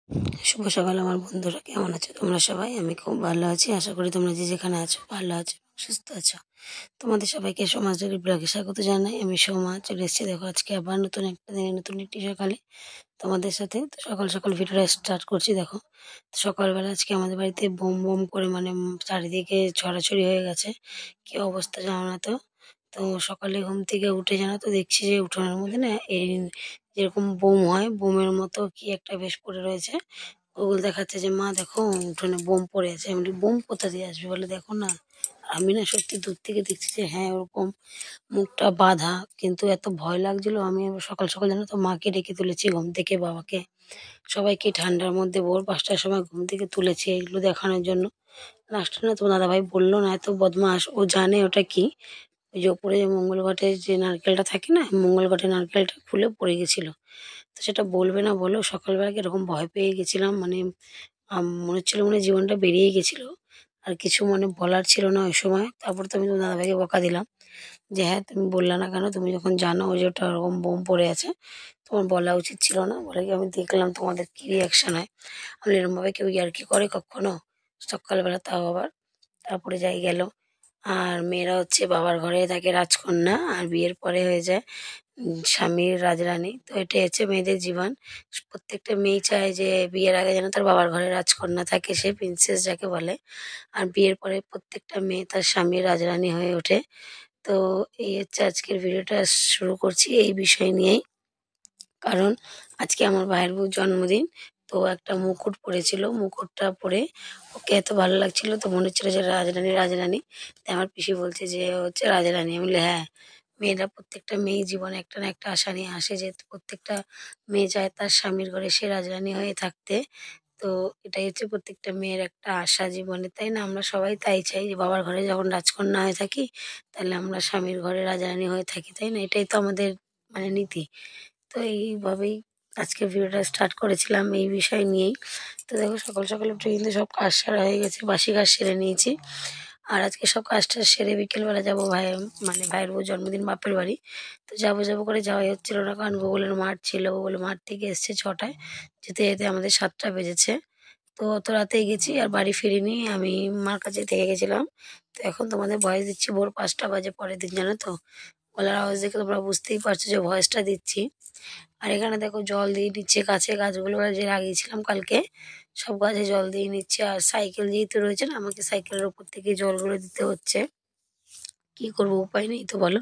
শুভ সকাল আমার বন্ধুরা, কেমন আছো তোমরা সবাই? আমি খুব ভালো আছি। আশা করি তোমরা যে যেখানে আছো ভালো আছো, সুস্থ আছো। তোমাদের সবাইকে সমাজ ডেইলি ব্লগে স্বাগত জানাই। আমি সোমা চলে এসেছি। দেখো আজকে আবার নতুন একটা দিনে নতুন একটি সকালে তোমাদের সাথে। তো সকাল সকাল ভিডিওটা স্টার্ট করছি। দেখো তো সকালবেলা আজকে আমাদের বাড়িতে বোম বোম করে মানে চারিদিকে ছড়াছড়ি হয়ে গেছে। কি অবস্থা জানো না তো। তো সকালে ঘুম থেকে উঠে জানো তো দেখছি যে উঠোনের মধ্যে না এই যেরকম বোম হয়, বোমের মতো কি একটা বেশ পড়ে রয়েছে। গুগল দেখাচ্ছে যে মা দেখো উঠোনে বোম পড়ে আছে। আমি বলি, বোম কোথা দিয়ে আসবে? বলে দেখো না। আমি না সত্যি দূর থেকে দেখছি যে হ্যাঁ ওরকম মুখটা বাঁধা, কিন্তু এত ভয় লাগছিল। আমি আবার সকাল সকাল জানো তো মাকে ডেকে তুলেছি ঘুম থেকে, বাবাকে, সবাইকে ঠান্ডার মধ্যে ভোর 5টার সময় ঘুম থেকে তুলেছি এগুলো দেখানোর জন্য। লাস্টে না তোমার দাদাভাই বললো না, এত বদমাস, ও জানে ওটা কি। ওই যে ওপরে মঙ্গল ঘাটের যে নারকেলটা থাকে না, মঙ্গল ঘাটের নারকেলটা খুলে পড়ে গেছিল। তো সেটা বলবে না বলেও সকালবেলা এরকম ভয় পেয়ে গেছিলাম। মানে মনে হচ্ছিল মনে হয় জীবনটা বেরিয়ে গেছিল। আর কিছু মানে বলার ছিল না ওই সময়। তারপর তো আমি তোমার দাদাভাইকে বকা দিলাম যে হ্যাঁ তুমি বললা না কেন? তুমি যখন জানো যে ওটা ওরকম বোম পড়ে আছে, তোমার বলা উচিত ছিল না। বলে কি আমি দেখলাম তোমাদের কি রিয়াকশন হয়। আমি এরকমভাবে কেউ ইয়ার্কি করে কখনো সকালবেলা? তাও আবার। তারপরে যাই গেল। আর মেয়েরা হচ্ছে বাবার ঘরে থাকে রাজকন্যা, আর বিয়ের পরে হয়ে যায় স্বামীর রাজরানী। তো এটাই হচ্ছে মেয়েদের জীবন। প্রত্যেকটা মেয়ে চায় যে বিয়ের আগে যেন তার বাবার ঘরে রাজকন্যা থাকে, সে প্রিন্সেস যাকে বলে। আর বিয়ের পরে প্রত্যেকটা মেয়ে তার স্বামীর রাজরানী হয়ে ওঠে। তো এই হচ্ছে আজকের ভিডিওটা শুরু করছি এই বিষয় নিয়েই। কারণ আজকে আমার ভাইয়ের বউর জন্মদিন। তো একটা মুকুট পরেছিল, মুকুটটা পরে ওকে এত ভালো লাগছিল, তো মনে হচ্ছিল যে রাজরানী রাজরানী। তাই আমার পিসি বলছে যে ও হচ্ছে রাজরানী। আমি বলি হ্যাঁ। মেয়েরা প্রত্যেকটা মেয়ে জীবনে একটা না একটা আশা নিয়ে আসে যে প্রত্যেকটা মেয়ে চায় তার স্বামীর ঘরে সে রাজরানী হয়ে থাকতে। তো এটাই হচ্ছে প্রত্যেকটা মেয়ের একটা আশা জীবনে, তাই না? আমরা সবাই তাই চাই যে বাবার ঘরে যখন রাজকন্যা হয়ে থাকি, তাহলে আমরা স্বামীর ঘরে রাজরানী হয়ে থাকি, তাই না? এটাই তো আমাদের মানে নীতি। তো এইভাবেই আজকে ভিডিওটা স্টার্ট করেছিলাম এই বিষয় নিয়েই। তো দেখো সকাল সকাল উঠে কিন্তু সব কাজ সারা হয়ে গেছে, বাসি কাজ সেরে নিয়েছি। আর আজকে সব কাজটা সেরে বিকেলবেলা যাবো ভাই, মানে ভাইয়ের বউ জন্মদিন বাপের বাড়ি। তো যাবো যাবো করে যাওয়াই হচ্ছিল না, কারণ গুগলের মাঠ ছিল। গুগল মাঠ থেকে এসছে 6টায়, যেতে যেতে আমাদের 7টা বেজেছে। তো অত রাতেই গেছি আর বাড়ি ফিরিনি, আমি মার কাছে থেকে গেছিলাম। তো এখন তোমাদের ভয়েস দিচ্ছি ভোর 5টা বাজে পরের দিন, জানো তো। গলার আওয়াজ দেখে তোমরা বুঝতেই পারছো যে ভয়েসটা দিচ্ছি। আর এখানে দেখো জল দিয়ে নিচ্ছে গাছে, গাছগুলো যে লাগিয়েছিলাম কালকে, সব গাছে জল দিয়ে নিচ্ছে। আর সাইকেল যেহেতু রয়েছে না, আমাকে সাইকেলের উপর থেকে জলগুলো দিতে হচ্ছে। কি করবো, উপায় নেই তো বলো।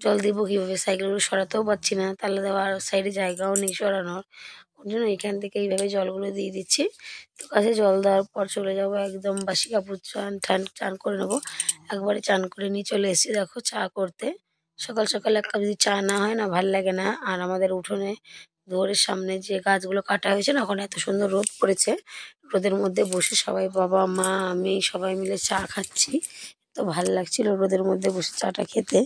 জল দিব কিভাবে? সাইকেলগুলো সরাতেও পারছি না, তাহলে দেওয়া আর সাইডে জায়গাও নেই সরানোর। ওর জন্য এখান থেকে এইভাবে জলগুলো দিয়ে দিচ্ছি। তো গাছে জল দেওয়ার পর চলে যাবো একদম বাসি কাপড় চান টান চান করে নেবো। একবারে চান করে নিয়ে চলে এসেছি দেখো চা করতে। সকাল সকাল এক কাপ যদি চা না হয় না, ভাল লাগে না। আর আমাদের উঠোনে দুয়ারের সামনে যে গাছগুলো কাটা হয়েছে না, ওখানে এত সুন্দর রোদ পড়েছে। রোদের মধ্যে বসে সবাই, বাবা মা আমি সবাই মিলে চা খাচ্ছি। তো ভাল লাগছিল রোদের মধ্যে বসে চাটা খেতে।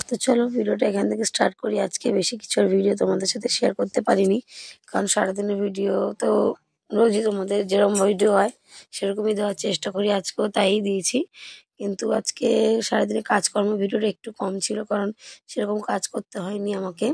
তো চলো ভিডিওটা এখান থেকে স্টার্ট করি। আজকে বেশি কিছু আর ভিডিও তোমাদের সাথে শেয়ার করতে পারিনি, কারণ সারাদিনের ভিডিও তো রোজই তোমাদের যেরকম ভিডিও হয় সেরকমই দেওয়ার চেষ্টা করি। আজকেও তাই দিয়েছি, কিন্তু আজকে সারাদিনে কাজকর্ম ভিডিওটা একটু কম ছিল, কারণ সেরকম কাজ করতে হয়নি আমাকে।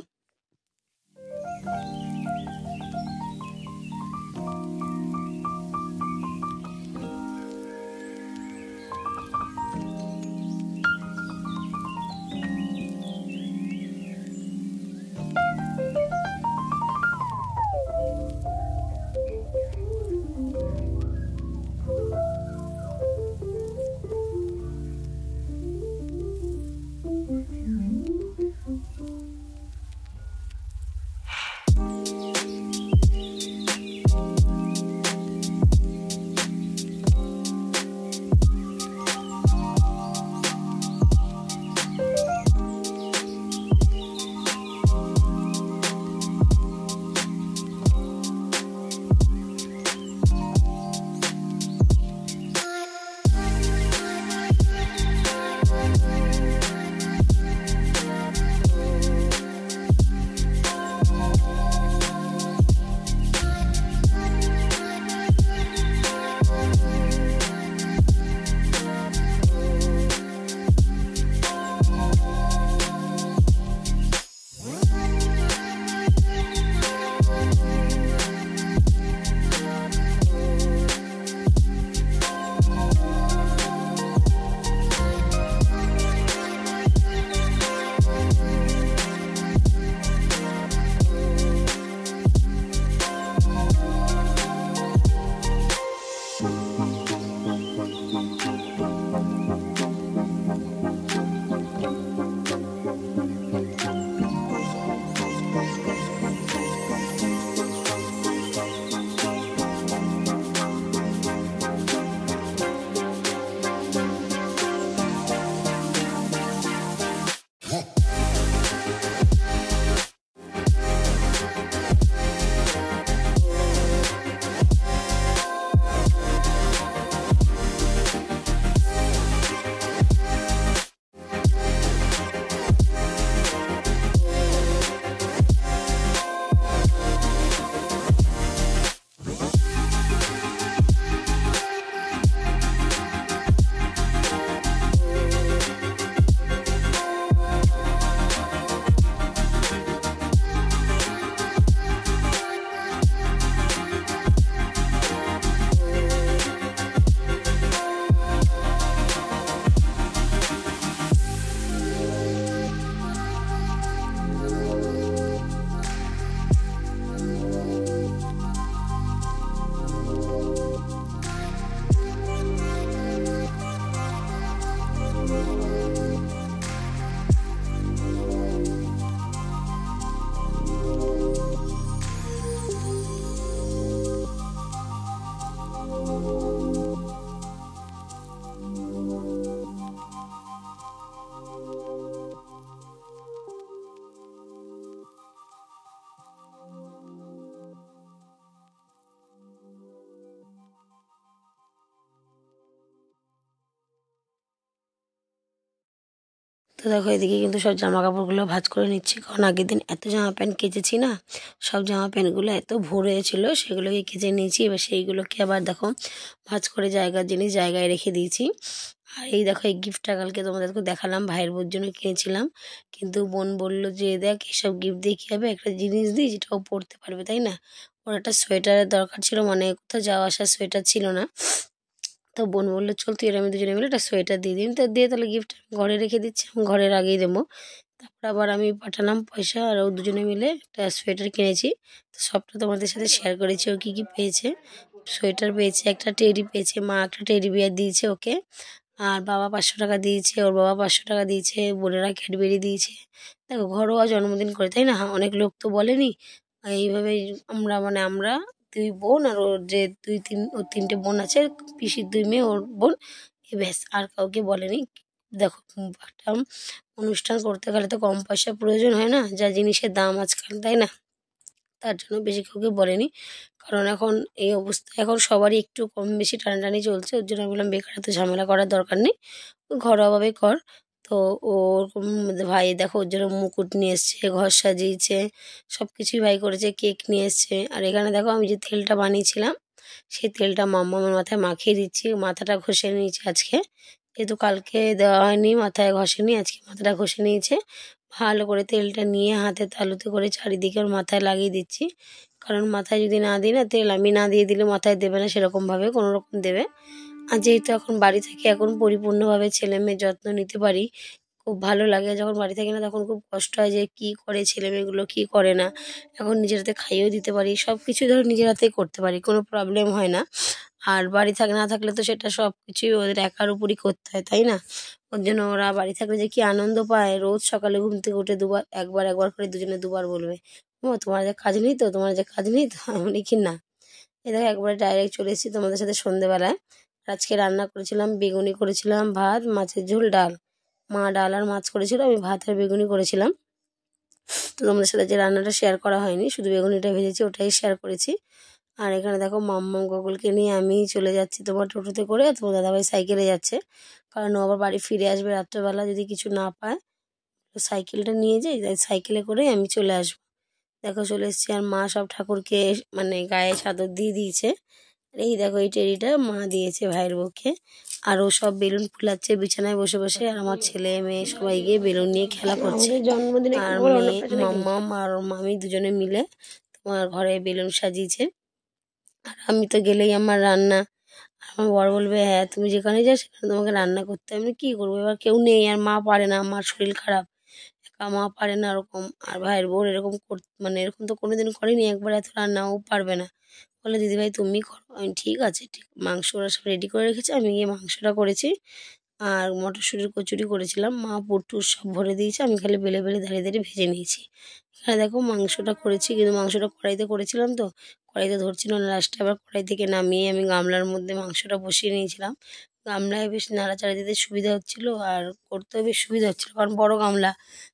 তো দেখো এদিকে কিন্তু সব জামা কাপড়গুলো ভাঁজ করে নিচ্ছি, কারণ আগের দিন এত জামা প্যান্ট কেচেছি না, সব জামা প্যান্টগুলো এত ভরে ছিল, সেগুলোকে কেচে নিয়েছি। এবার সেইগুলোকে আবার দেখো ভাঁজ করে জায়গার জিনিস জায়গায় রেখে দিয়েছি। আর এই দেখো এই গিফটটা কালকে তোমাদেরকে দেখালাম, ভাইয়ের বোর জন্য কিনেছিলাম, কিন্তু বোন বললো যে দেখ এসব গিফট দিয়ে কী হবে, একটা জিনিস দিই যেটা ও পরতে পারবে, তাই না। ওর একটা সোয়েটারের দরকার ছিল, মানে কোথাও যাওয়া আসার সোয়েটার ছিল না। তো বোন বললো চল তুই আর আমি দুজনে মিলে একটা সোয়েটার দিয়ে দিন, তো দিয়ে তাহলে গিফট ঘরে রেখে দিচ্ছি, আমি ঘরের আগেই দেবো। তারপর আবার আমি পাঠালাম পয়সা, আর ও দুজনে মিলে একটা সোয়েটার কিনেছি। তো সবটা তোমাদের সাথে শেয়ার করেছি ও কী কী পেয়েছে। সোয়েটার পেয়েছে, একটা টেডি পেয়েছে, মা একটা টেডি বিয়ার দিয়েছে ওকে, আর বাবা 500 টাকা দিয়েছে, ওর বাবা 500 টাকা দিয়েছে, বোনেরা ক্যাডবেরি দিয়েছে। দেখো ঘরোয়া জন্মদিন করে, তাই না, অনেক লোক তো বলেনি। এইভাবে আমরা মানে আমরা 2 বোন আর ওর যে 2-3 ওর 3টে বোন আছে, পিসির 2 মেয়ে, ওর বোন, এই ব্যাস, আর কাউকে বলেনি। দেখো একটা অনুষ্ঠান করতে গেলে তো কম পয়সার প্রয়োজন হয় না, যা জিনিসের দাম আজকাল, তাই না। তার জন্য বেশি কাউকে বলেনি, কারণ এখন এই অবস্থায় এখন সবারই একটু কম বেশি টানাটানি চলছে, ওর জন্য আমি বললাম বেকার এত ঝামেলা করার দরকার নেই, ঘরোয়াভাবে কর। তো ওরকম ভাই দেখো ওর জন্য মুকুট নিয়ে এসছে, ঘর সাজিয়েছে, সব কিছুই ভাই করেছে, কেক নিয়ে এসছে। আর এখানে দেখো আমি যে তেলটা বানিয়েছিলাম, সেই তেলটা মাম্মামের মাথায় মাখিয়ে দিচ্ছি, মাথাটা ঘষে নিয়েছি আজকে, যেহেতু কালকে দেওয়া হয়নি, মাথায় ঘষেনি, আজকে মাথাটা ঘষে নিয়েছে। ভালো করে তেলটা নিয়ে হাতে তালুতে করে চারিদিকে ওর মাথায় লাগিয়ে দিচ্ছি, কারণ মাথায় যদি না দিই না তেল, আমি না দিয়ে দিলে মাথায় দেবে না, সেরকমভাবে কোনো রকম দেবে। আর যেহেতু এখন বাড়ি থেকে এখন পরিপূর্ণভাবে ছেলে মেয়ের যত্ন নিতে পারি, খুব ভালো লাগে। যখন বাড়ি থাকি না তখন খুব কষ্ট হয় যে কী করে ছেলে মেয়েগুলো কী করে না। এখন নিজের হাতে খাইয়েও দিতে পারি, সব কিছুই ধরো নিজের হাতেই করতে পারি, কোনো প্রবলেম হয় না। আর বাড়ি না থাকলে তো সেটা সব কিছুই ওদের একার উপরই করতে হয়, তাই না। ওর জন্য ওরা বাড়ি থাকলে যে কী আনন্দ পায়, রোজ সকালে ঘুম থেকে উঠে দুবার একবার একবার করে দুজনে দুবার বলবে, ও তোমার যে কাজ নেই তো, তোমার যে কাজ নেই তো, আমি কি না। এ দেখো একবারে ডাইরেক্ট চলে এসেছি তোমাদের সাথে সন্ধেবেলায়। আজকে রান্না করেছিলাম, বেগুনি করেছিলাম, ভাত, মাছের ঝোল, ডাল। মা ডাল আর মাছ করেছিল, আমি ভাত আর বেগুনি করেছিলাম। তো তোমাদের সাথে যে রান্নাটা শেয়ার করা হয়নি, শুধু বেগুনিটা ভেজেছি, ওটাই শেয়ার করেছি। আর এখানে দেখো মাম্মাম গগলকে নিয়ে আমি চলে যাচ্ছি তোমার টোটোতে করে, আর তোমার দাদাভাই সাইকেলে যাচ্ছে, কারণ ও আবার বাড়ি ফিরে আসবে রাত্রেবেলা, যদি কিছু না পায় তো সাইকেলটা নিয়ে যাই, তাই সাইকেলে করেই আমি চলে আসবো। দেখো চলে এসেছি, আর মা সব ঠাকুরকে মানে গায়ে চাদর দিয়ে দিয়েছে। আর এই দেখো এই টেডিটা মা দিয়েছে ভাইয়ের বউকে, আর ও সব বেলুন ফুলাচ্ছে বিছানায় বসে বসে, আর আমার ছেলে মেয়ে সবাই গিয়ে বেলুন নিয়ে খেলা করছে। জন্মদিনে আর মেয়ে মাম্মাম আর ওর মামি দুজনে মিলে তোমার ঘরে বেলুন সাজিয়েছে। আর আমি তো গেলেই আমার রান্না, আর আমার বর বলবে হ্যাঁ তুমি যেখানে যাও সেখানে তোমাকে রান্না করতে হবে। আমি কী করবো, এবার কেউ নেই, আর মা পারে না, মার শরীর খারাপ, একা মা পারে না ওরকম। আর ভাইয়ের বউর এরকম মানে এরকম তো কোনোদিন করেনি, একবার এত রান্না ও পারবে না, বলে দিদিভাই তুমি করো। আমি ঠিক আছে, ঠিক মাংস ওরা সব রেডি করে রেখেছে, আমি গিয়ে মাংসটা করেছি, আর মটরশুঁটির কচুরি করেছিলাম, মা পুরটুর সব ভরে দিয়েছে, আমি খালি বেলে বেলে দাঁড়িয়ে দাঁড়িয়ে ভেজে নিয়েছি। এখানে দেখো মাংসটা করেছি, কিন্তু মাংসটা কড়াইতে করেছিলাম তো কড়াইতে ধরছিল না, লাস্টে আবার কড়াই থেকে নামিয়ে আমি গামলার মধ্যে মাংসটা বসিয়ে নিয়েছিলাম। গামলায় বেশ নাড়াচাড়া দিতে সুবিধা হচ্ছিলো, আর করতেও বেশ সুবিধা হচ্ছিলো, কারণ বড় গামলা,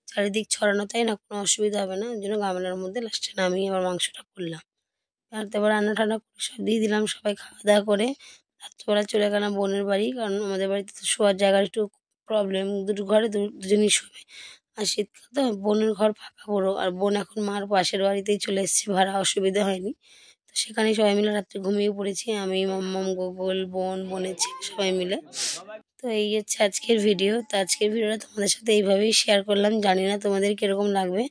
চারিদিক ছড়ানো, তাই না, কোনো অসুবিধা হবে না, ওই জন্য গামলার মধ্যে লাস্টে নামিয়ে আবার মাংসটা করলাম। আর তারপর রান্না টান্না করে সব দিয়ে দিলাম, সবাই খাওয়া দাওয়া করে রাত্রেবেলা চলে গেলাম বোনের বাড়ি, কারণ আমাদের বাড়িতে তো শোয়ার জায়গার একটু প্রবলেম, দুটো ঘরে দুজনই শোবে। আর শীতকাল তো বোনের ঘর ফাঁকা পুরো, আর বোন এখন মার পাশের বাড়িতেই চলে এসেছে ভাড়া, অসুবিধা হয়নি। তো সেখানেই সবাই মিলে রাত্রে ঘুমিয়ে পড়েছি, আমি মাম্মাম গোগল বোনের ছেলে সবাই মিলে। তো এই হচ্ছে আজকের ভিডিও। তো আজকের ভিডিওটা তোমাদের সাথে এইভাবেই শেয়ার করলাম, জানি না তোমাদের কীরকম লাগবে,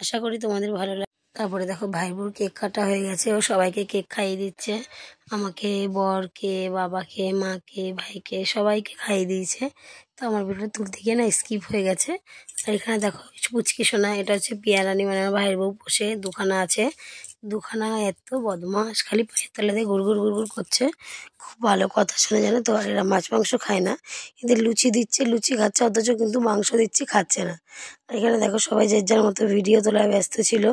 আশা করি তোমাদের ভালো লাগবে। তারপরে দেখো ভাইবোর কেক কাটা হয়ে গেছে, ও সবাইকে কেক খাইয়ে দিচ্ছে, আমাকে, বরকে, বাবাকে, মাকে, ভাইকে, সবাইকে খাইয়ে দিয়েছে। তো আমার ভিডিওটা তুলতে গিয়ে না স্কিপ হয়ে গেছে। আর এখানে দেখো পুচকি সোনা, এটা হচ্ছে পিয়ারানি, মানে আমার ভাইয়ের বউ পোষে, দুখানা আছে, দুখানা এত বদমাস, খালি পায়ের তলা দিয়ে গুড় গুড় গুড় গুড় করছে, খুব ভালো কথা শোনে জানো তো। আর এরা মাছ মাংস খায় না, এদের লুচি দিচ্ছে, লুচি খাচ্ছে, অথচ কিন্তু মাংস দিচ্ছি খাচ্ছে না। আর এখানে দেখো সবাই যে যার মতো ভিডিও তোলায় ব্যস্ত ছিল,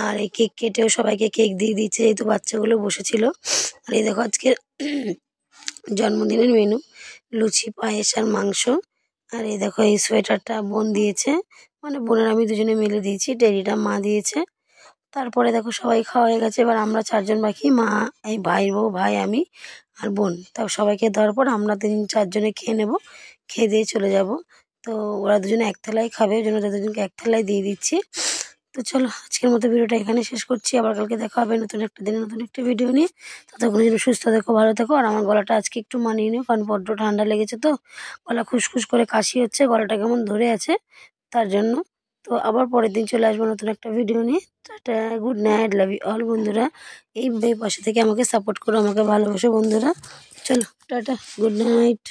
আর এই কেক কেটেও সবাইকে কেক দিয়ে দিচ্ছে, যেহেতু বাচ্চাগুলো বসেছিল। আর এই দেখো আজকে জন্মদিনের মেনু, লুচি, পায়েস আর মাংস। আর এই দেখো এই সোয়েটারটা বোন দিয়েছে, মানে বোনের আমি দুজনে মিলে দিয়েছি, টেডিটা মা দিয়েছে। তারপরে দেখো সবাই খাওয়া হয়ে গেছে, এবার আমরা 4 জন বাকি, মা, এই ভাইয়ের বউ, ভাই, আমি আর বোন। তাও সবাইকে দেওয়ার পর আমরা 3-4 জনে খেয়ে নেব, খেয়ে দিয়ে চলে যাব। তো ওরা দুজনে এক থালায় খাবে, ওই জন্য ওদের দুজনকে এক থালায় দিয়ে দিচ্ছি। তো চলো আজকের মতো ভিডিওটা এখানে শেষ করছি। আবার কালকে দেখা হবে নতুন একটা দিনে নতুন একটা ভিডিও নিয়ে। ততক্ষণ যেন সুস্থ থেকো, ভালো থেকো। আর আমার গলাটা আজকে একটু মানিয়ে নিও, কারণ বড্ড ঠান্ডা লেগেছে, তো গলা খুসখুস করে কাশি হচ্ছে, গলাটা কেমন ধরে আছে তার জন্য। তো আবার পরের দিন চলে আসবো নতুন একটা ভিডিও নিয়ে। Tata, good night, love you all বন্ধুরা। এইভাবে পাশে থেকে আমাকে সাপোর্ট করো, আমাকে ভালোবাসো বন্ধুরা। চলো টাটা, গুড নাইট।